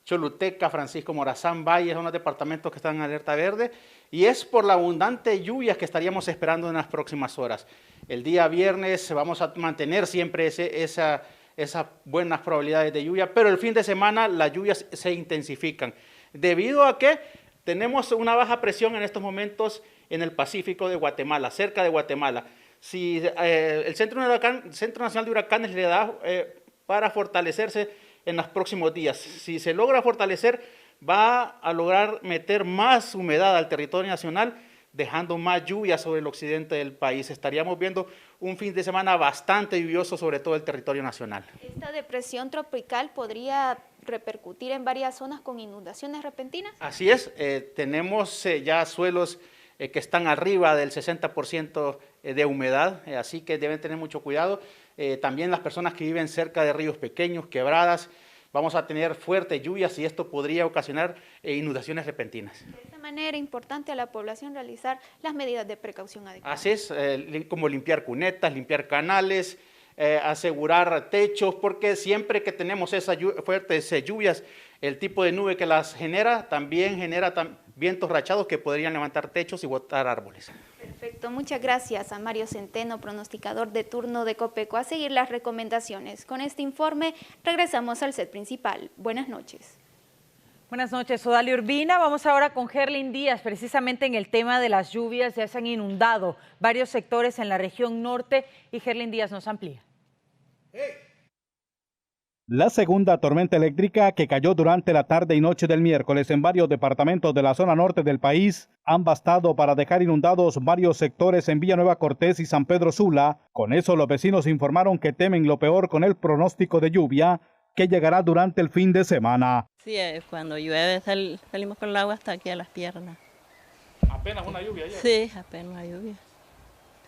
Choluteca, Francisco Morazán, Valle. Son los departamentos que están en alerta verde y es por la abundante lluvias que estaríamos esperando en las próximas horas. El día viernes vamos a mantener siempre esa esas buenas probabilidades de lluvia, pero el fin de semana las lluvias se intensifican, debido a que tenemos una baja presión en estos momentos en el Pacífico de Guatemala, cerca de Guatemala. Si el Centro Nacional de Huracanes le da para fortalecerse en los próximos días, si se logra fortalecer, va a lograr meter más humedad al territorio nacional, dejando más lluvia sobre el occidente del país. Estaríamos viendo un fin de semana bastante lluvioso sobre todo el territorio nacional. ¿Esta depresión tropical podría repercutir en varias zonas con inundaciones repentinas? Así es, tenemos ya suelos que están arriba del 60% de humedad, así que deben tener mucho cuidado. También las personas que viven cerca de ríos pequeños, quebradas, vamos a tener fuertes lluvias y esto podría ocasionar inundaciones repentinas. De esta manera, importante a la población realizar las medidas de precaución adecuadas. Así es, como limpiar cunetas, limpiar canales, asegurar techos, porque siempre que tenemos esas fuertes lluvias, el tipo de nube que las genera también genera vientos rachados que podrían levantar techos y botar árboles. Perfecto, muchas gracias a Mario Centeno, pronosticador de turno de Copeco. A seguir las recomendaciones. Con este informe regresamos al set principal. Buenas noches. Buenas noches, Odalia Urbina. Vamos ahora con Gerlin Díaz, precisamente en el tema de las lluvias. Ya se han inundado varios sectores en la región norte y Gerlin Díaz nos amplía. La segunda tormenta eléctrica que cayó durante la tarde y noche del miércoles en varios departamentos de la zona norte del país han bastado para dejar inundados varios sectores en Villanueva Cortés y San Pedro Sula. Con eso los vecinos informaron que temen lo peor con el pronóstico de lluvia que llegará durante el fin de semana. Sí, cuando llueve salimos con el agua hasta aquí a las piernas. ¿Apenas una lluvia ya? Sí, apenas una lluvia.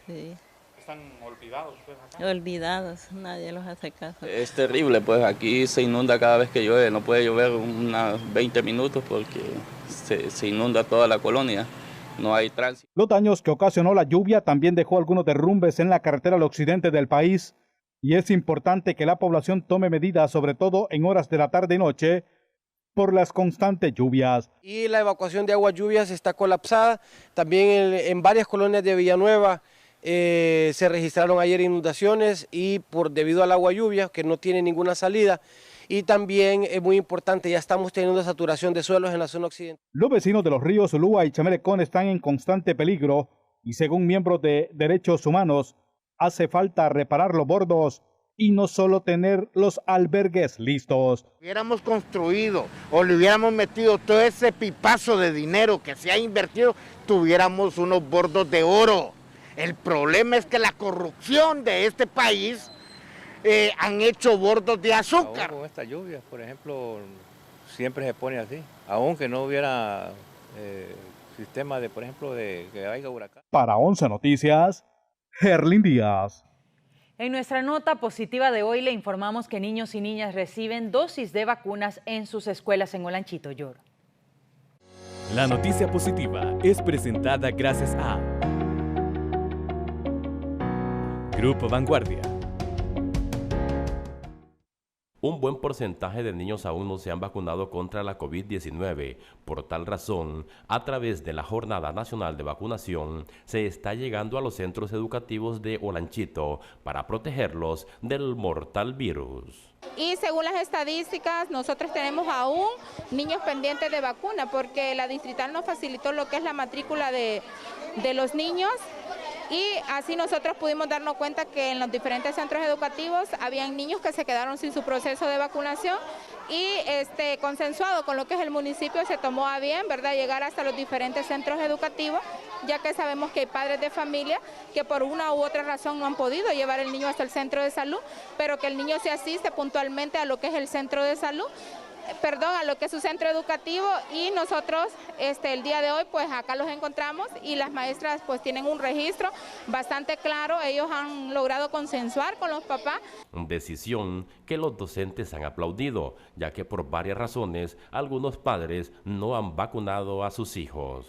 Sí. ¿Están olvidados ustedes acá? Olvidados, nadie los hace caso. Es terrible, pues aquí se inunda cada vez que llueve, no puede llover unos 20 minutos porque se inunda toda la colonia, no hay tránsito. Los daños que ocasionó la lluvia también dejó algunos derrumbes en la carretera al occidente del país y es importante que la población tome medidas, sobre todo en horas de la tarde y noche, por las constantes lluvias. Y la evacuación de aguas lluvias está colapsada, también en varias colonias de Villanueva. Se registraron ayer inundaciones y debido al agua lluvia que no tiene ninguna salida, y también es muy importante, ya estamos teniendo saturación de suelos en la zona occidental. Los vecinos de los ríos Ulúa y Chamelecón están en constante peligro y según miembros de derechos humanos hace falta reparar los bordos y no solo tener los albergues listos. Hubiéramos construido o le hubiéramos metido todo ese pipazo de dinero que se ha invertido, tuviéramos unos bordos de oro. El problema es que la corrupción de este país han hecho bordos de azúcar. Aún con esta lluvia, por ejemplo, siempre se pone así, aunque no hubiera sistema de, por ejemplo, de que haya huracán. Para 11 Noticias, Gerlin Díaz. En nuestra nota positiva de hoy le informamos que niños y niñas reciben dosis de vacunas en sus escuelas en Olanchito, Lloro. La noticia positiva es presentada gracias a Grupo Vanguardia. Un buen porcentaje de niños aún no se han vacunado contra la COVID-19. Por tal razón, a través de la Jornada Nacional de Vacunación, se está llegando a los centros educativos de Olanchito para protegerlos del mortal virus. Y según las estadísticas, nosotros tenemos aún niños pendientes de vacuna porque la distrital nos facilitó lo que es la matrícula de los niños. Y así nosotros pudimos darnos cuenta que en los diferentes centros educativos habían niños que se quedaron sin su proceso de vacunación y consensuado con lo que es el municipio se tomó a bien, ¿verdad?, llegar hasta los diferentes centros educativos, ya que sabemos que hay padres de familia que por una u otra razón no han podido llevar el niño hasta el centro de salud, pero que el niño se asiste puntualmente a lo que es el centro de salud, a lo que es su centro educativo, y nosotros el día de hoy pues acá los encontramos y las maestras pues tienen un registro bastante claro, ellos han logrado consensuar con los papás. Decisión que los docentes han aplaudido, ya que por varias razones algunos padres no han vacunado a sus hijos.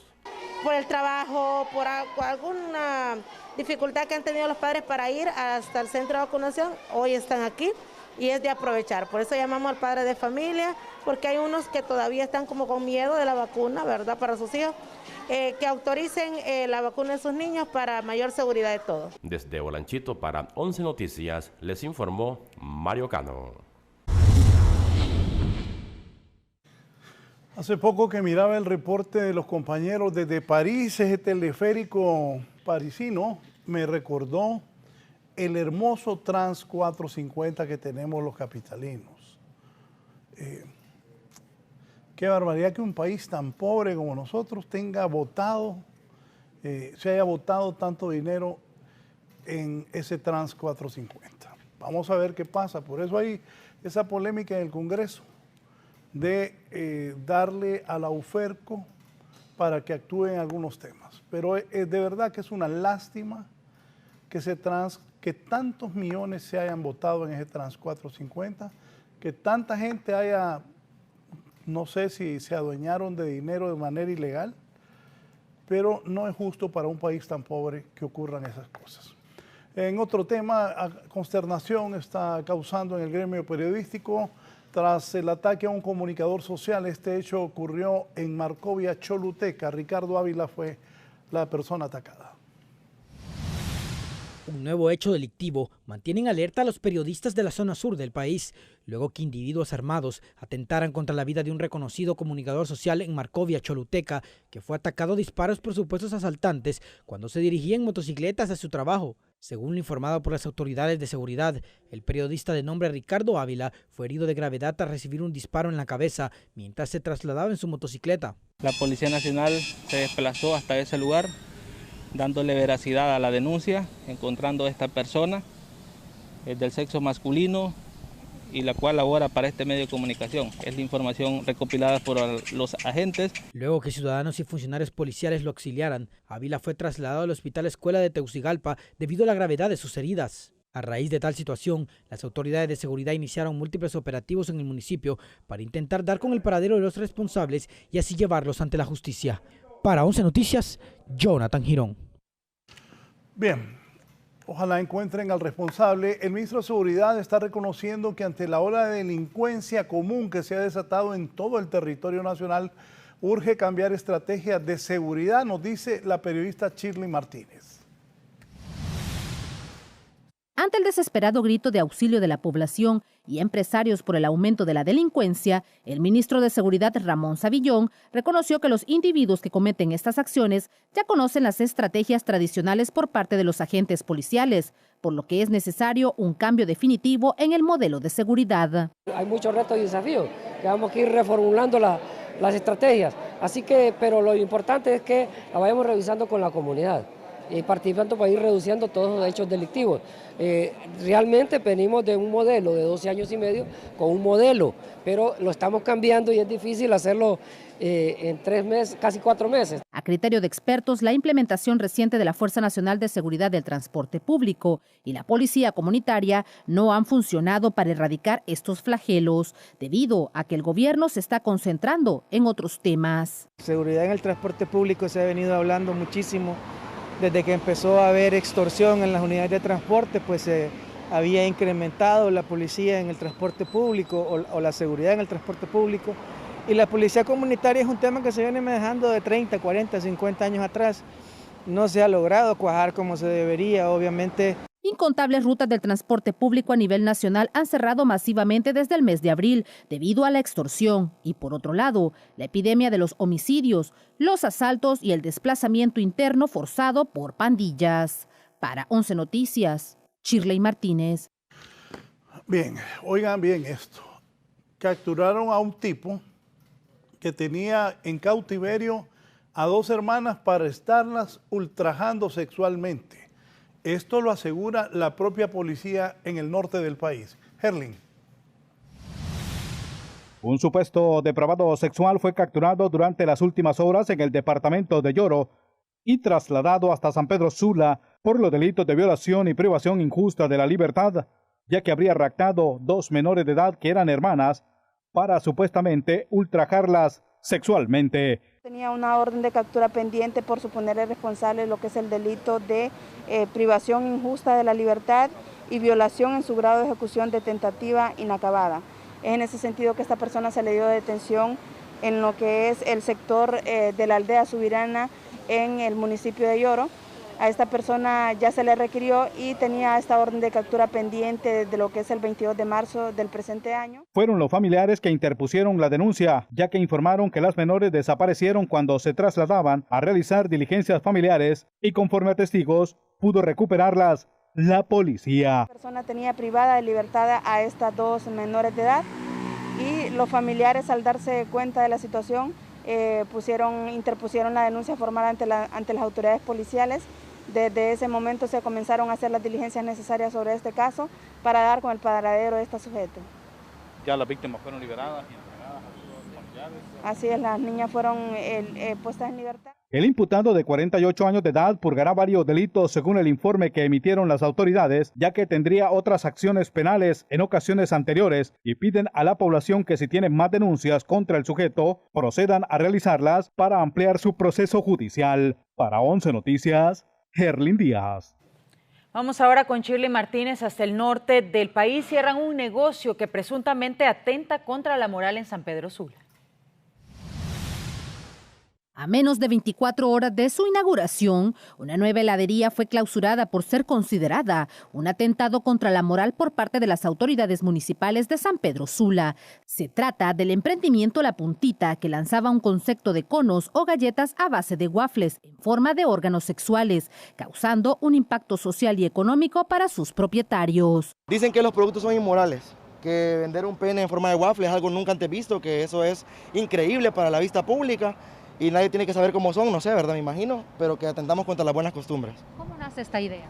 Por el trabajo, por alguna dificultad que han tenido los padres para ir hasta el centro de vacunación, hoy están aquí. y es de aprovechar. Por eso llamamos al padre de familia, porque hay unos que todavía están como con miedo de la vacuna, ¿verdad?, para sus hijos, que autoricen la vacuna de sus niños para mayor seguridad de todos. Desde Olanchito para 11 Noticias les informó Mario Cano. Hace poco que miraba el reporte de los compañeros desde París, ese teleférico parisino me recordó el hermoso Trans 450 que tenemos los capitalinos. Qué barbaridad que un país tan pobre como nosotros tenga votado, se haya votado tanto dinero en ese Trans 450. Vamos a ver qué pasa. Por eso hay esa polémica en el Congreso de darle a la UFERCO para que actúe en algunos temas. Pero de verdad que es una lástima que tantos millones se hayan votado en ese Trans 450, que tanta gente haya, no sé si se adueñaron de dinero de manera ilegal, pero no es justo para un país tan pobre que ocurran esas cosas. En otro tema, consternación está causando en el gremio periodístico tras el ataque a un comunicador social. Este hecho ocurrió en Marcovia, Choluteca. Ricardo Ávila fue la persona atacada. Un nuevo hecho delictivo mantiene en alerta a los periodistas de la zona sur del país, luego que individuos armados atentaran contra la vida de un reconocido comunicador social en Marcovia, Choluteca, que fue atacado a disparos por supuestos asaltantes cuando se dirigía en motocicletas a su trabajo. Según lo informado por las autoridades de seguridad, el periodista de nombre Ricardo Ávila fue herido de gravedad tras recibir un disparo en la cabeza mientras se trasladaba en su motocicleta. La Policía Nacional se desplazó hasta ese lugar, dándole veracidad a la denuncia, encontrando a esta persona del sexo masculino y la cual labora para este medio de comunicación. Es la información recopilada por los agentes. Luego que ciudadanos y funcionarios policiales lo auxiliaran, Ávila fue trasladado al Hospital Escuela de Tegucigalpa debido a la gravedad de sus heridas. A raíz de tal situación, las autoridades de seguridad iniciaron múltiples operativos en el municipio para intentar dar con el paradero de los responsables y así llevarlos ante la justicia. Para 11 Noticias, Jonathan Girón. Bien, ojalá encuentren al responsable. El ministro de Seguridad está reconociendo que ante la ola de delincuencia común que se ha desatado en todo el territorio nacional, urge cambiar estrategias de seguridad, nos dice la periodista Shirley Martínez. Ante el desesperado grito de auxilio de la población y empresarios por el aumento de la delincuencia, el ministro de Seguridad, Ramón Savillón, reconoció que los individuos que cometen estas acciones ya conocen las estrategias tradicionales por parte de los agentes policiales, por lo que es necesario un cambio definitivo en el modelo de seguridad. Hay muchos retos y desafíos, que vamos a ir reformulando las estrategias, así que, pero lo importante es que la vayamos revisando con la comunidad y participando para ir reduciendo todos los hechos delictivos. Realmente venimos de un modelo de 12 años y medio con un modelo, pero lo estamos cambiando y es difícil hacerlo en 3 meses, casi 4 meses. A criterio de expertos, la implementación reciente de la Fuerza Nacional de Seguridad del Transporte Público y la Policía Comunitaria no han funcionado para erradicar estos flagelos, debido a que el gobierno se está concentrando en otros temas. Seguridad en el transporte público se ha venido hablando muchísimo. Desde que empezó a haber extorsión en las unidades de transporte, pues se había incrementado la policía en el transporte público o la seguridad en el transporte público. Y la policía comunitaria es un tema que se viene manejando de 30, 40, 50 años atrás. No se ha logrado cuajar como se debería, obviamente. Incontables rutas del transporte público a nivel nacional han cerrado masivamente desde el mes de abril debido a la extorsión y, por otro lado, la epidemia de los homicidios, los asaltos y el desplazamiento interno forzado por pandillas. Para 11 Noticias, Shirley Martínez. Bien, oigan bien esto. Capturaron a un tipo que tenía en cautiverio a 2 hermanas para estarlas ultrajando sexualmente. Esto lo asegura la propia policía en el norte del país. Herlin. Un supuesto depravado sexual fue capturado durante las últimas horas en el departamento de Lloro y trasladado hasta San Pedro Sula por los delitos de violación y privación injusta de la libertad, ya que habría raptado 2 menores de edad que eran hermanas para supuestamente ultrajarlas sexualmente. Tenía una orden de captura pendiente por suponerle responsable lo que es el delito de privación injusta de la libertad y violación en su grado de ejecución de tentativa inacabada. Es en ese sentido que esta persona se le dio detención en lo que es el sector de la aldea Subirana en el municipio de Yoro. A esta persona ya se le requirió y tenía esta orden de captura pendiente desde lo que es el 22 de marzo del presente año. Fueron los familiares que interpusieron la denuncia, ya que informaron que las menores desaparecieron cuando se trasladaban a realizar diligencias familiares y conforme a testigos pudo recuperarlas la policía. La persona tenía privada de libertad a estas dos menores de edad y los familiares, al darse cuenta de la situación, interpusieron la denuncia formal ante las autoridades policiales. Desde ese momento se comenzaron a hacer las diligencias necesarias sobre este caso para dar con el paradero de esta sujeto. ¿Ya las víctimas fueron liberadas y entregadas a sus familiares? Así es, las niñas fueron puestas en libertad. El imputado de 48 años de edad purgará varios delitos según el informe que emitieron las autoridades, ya que tendría otras acciones penales en ocasiones anteriores y piden a la población que si tienen más denuncias contra el sujeto, procedan a realizarlas para ampliar su proceso judicial. Para 11 Noticias, Gerlin Díaz. Vamos ahora con Shirley Martínez hasta el norte del país. Cierran un negocio que presuntamente atenta contra la moral en San Pedro Sula. A menos de 24 horas de su inauguración, una nueva heladería fue clausurada por ser considerada un atentado contra la moral por parte de las autoridades municipales de San Pedro Sula. Se trata del emprendimiento La Puntita, que lanzaba un concepto de conos o galletas a base de waffles en forma de órganos sexuales, causando un impacto social y económico para sus propietarios. Dicen que los productos son inmorales, que vender un pene en forma de waffle es algo nunca antes visto, que eso es increíble para la vista pública. Y nadie tiene que saber cómo son, no sé, ¿verdad? Me imagino, pero que atentamos contra las buenas costumbres. ¿Cómo nace esta idea?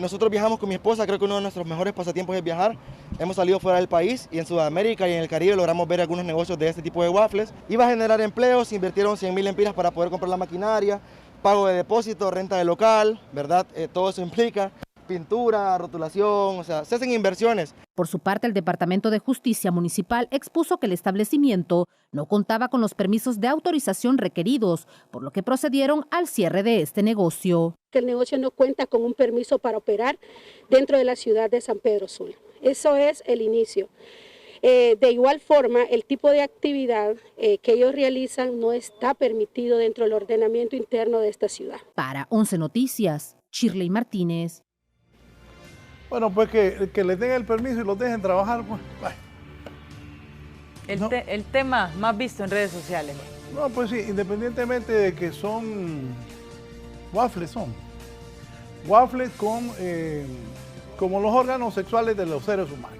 Nosotros viajamos con mi esposa, creo que uno de nuestros mejores pasatiempos es viajar. Hemos salido fuera del país y en Sudamérica y en el Caribe logramos ver algunos negocios de este tipo de waffles. Iba a generar empleos, invirtieron 100.000 lempiras para poder comprar la maquinaria, pago de depósito, renta de local, ¿verdad? Todo eso implica pintura, rotulación, o sea, se hacen inversiones. Por su parte, el Departamento de Justicia Municipal expuso que el establecimiento no contaba con los permisos de autorización requeridos, por lo que procedieron al cierre de este negocio. El negocio no cuenta con un permiso para operar dentro de la ciudad de San Pedro Sula. Eso es el inicio. De igual forma, el tipo de actividad que ellos realizan no está permitido dentro del ordenamiento interno de esta ciudad. Para 11 Noticias, Shirley Martínez. Bueno, pues que les den el permiso y los dejen trabajar, pues. El tema más visto en redes sociales. No, pues sí, independientemente de que son waffles con como los órganos sexuales de los seres humanos.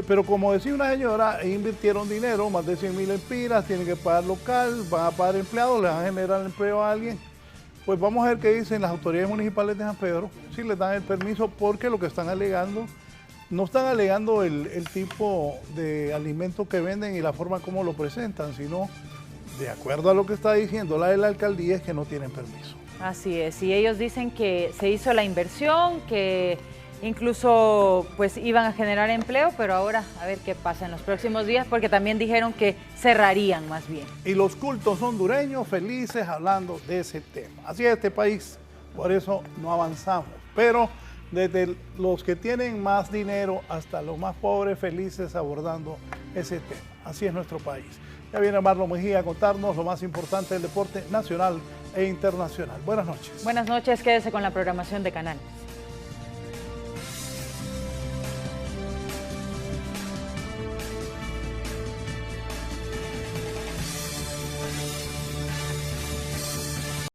Pero como decía una señora, invirtieron dinero, más de 100.000 lempiras, tienen que pagar local, van a pagar empleados, le van a generar empleo a alguien. Pues vamos a ver qué dicen las autoridades municipales de San Pedro, si les dan el permiso, porque lo que están alegando, no están alegando el tipo de alimento que venden y la forma como lo presentan, sino de acuerdo a lo que está diciendo la de la alcaldía es que no tienen permiso. Así es, y ellos dicen que se hizo la inversión, que incluso pues iban a generar empleo, pero ahora a ver qué pasa en los próximos días, porque también dijeron que cerrarían más bien. Y los cultos hondureños felices hablando de ese tema. Así es este país, por eso no avanzamos. Pero desde los que tienen más dinero hasta los más pobres felices abordando ese tema. Así es nuestro país. Ya viene Marlon Mejía a contarnos lo más importante del deporte nacional e internacional. Buenas noches. Buenas noches, quédese con la programación de Canal.